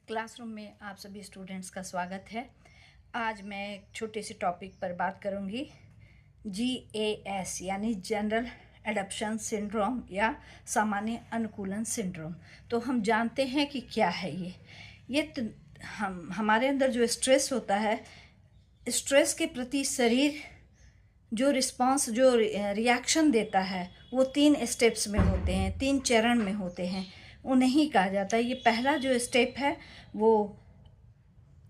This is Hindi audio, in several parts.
क्लासरूम में आप सभी स्टूडेंट्स का स्वागत है। आज मैं एक छोटे से टॉपिक पर बात करूंगी, GAS यानी जनरल एडॉप्शन सिंड्रोम या सामान्य अनुकूलन सिंड्रोम। तो हम जानते हैं कि क्या है ये हमारे अंदर जो स्ट्रेस होता है, स्ट्रेस के प्रति शरीर जो रिस्पांस जो रिएक्शन देता है वो 3 स्टेप्स में होते हैं, 3 चरण में होते हैं, उन्हें कहा जाता है। ये पहला जो स्टेप है वो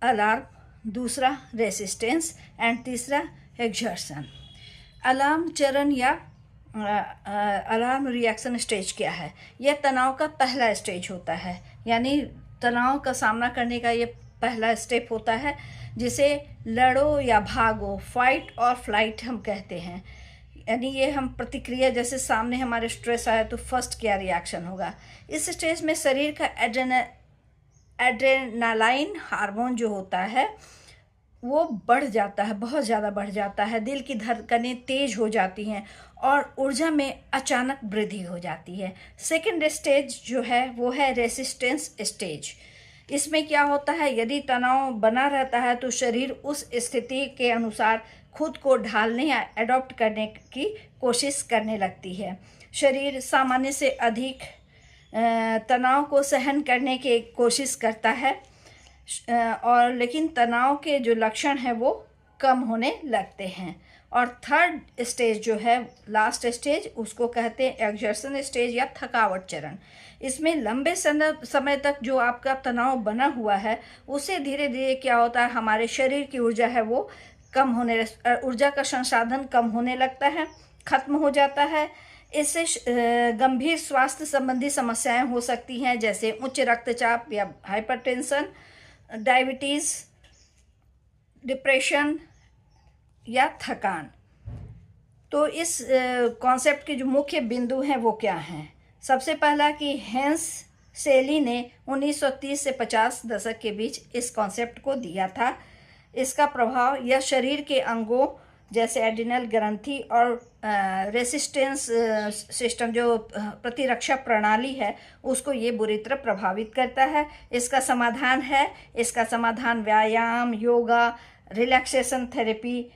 अलार्म, दूसरा रेसिस्टेंस एंड तीसरा एक्सर्शन। अलार्म चरण या अलार्म रिएक्शन स्टेज क्या है? यह तनाव का पहला स्टेज होता है, यानी तनाव का सामना करने का ये पहला स्टेप होता है, जिसे लड़ो या भागो, फाइट और फ्लाइट हम कहते हैं। यानी ये हम प्रतिक्रिया, जैसे सामने हमारे स्ट्रेस आया तो फर्स्ट क्या रिएक्शन होगा। इस स्टेज में शरीर का एड्रेनालाइन हार्मोन जो होता है वो बढ़ जाता है, बहुत ज़्यादा बढ़ जाता है। दिल की धड़कनें तेज हो जाती हैं और ऊर्जा में अचानक वृद्धि हो जाती है। सेकंड स्टेज जो है वो है रेसिस्टेंस स्टेज। इसमें क्या होता है, यदि तनाव बना रहता है तो शरीर उस स्थिति के अनुसार खुद को ढालने या एडॉप्ट करने की कोशिश करने लगती है। शरीर सामान्य से अधिक तनाव को सहन करने की कोशिश करता है और लेकिन तनाव के जो लक्षण हैं वो कम होने लगते हैं। और थर्ड स्टेज जो है, लास्ट स्टेज, उसको कहते हैं एक्सर्शन स्टेज या थकावट चरण। इसमें लंबे समय तक जो आपका तनाव बना हुआ है उसे धीरे धीरे क्या होता है, हमारे शरीर की ऊर्जा है वो कम होने, ऊर्जा का संसाधन कम होने लगता है, खत्म हो जाता है। इससे गंभीर स्वास्थ्य संबंधी समस्याएं हो सकती हैं, जैसे उच्च रक्तचाप या हाइपरटेंशन, डायबिटीज़, डिप्रेशन या थकान। तो इस कॉन्सेप्ट के जो मुख्य बिंदु हैं वो क्या हैं? सबसे पहला कि हेंस सेली ने 1930 से 50 दशक के बीच इस कॉन्सेप्ट को दिया था। इसका प्रभाव यह शरीर के अंगों जैसे एड्रिनल ग्रंथि और रेसिस्टेंस सिस्टम जो प्रतिरक्षा प्रणाली है उसको ये बुरी तरह प्रभावित करता है। इसका समाधान व्यायाम, योगा, रिलैक्सेशन थेरेपी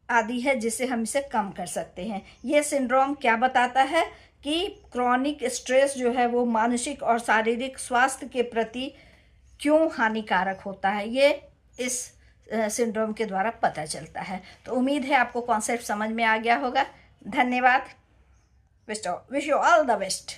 आदि है, जिससे हम इसे कम कर सकते हैं। ये सिंड्रोम क्या बताता है कि क्रॉनिक स्ट्रेस जो है वो मानसिक और शारीरिक स्वास्थ्य के प्रति क्यों हानिकारक होता है, ये इस सिंड्रोम के द्वारा पता चलता है। तो उम्मीद है आपको कॉन्सेप्ट समझ में आ गया होगा। धन्यवाद। Wish you all the best.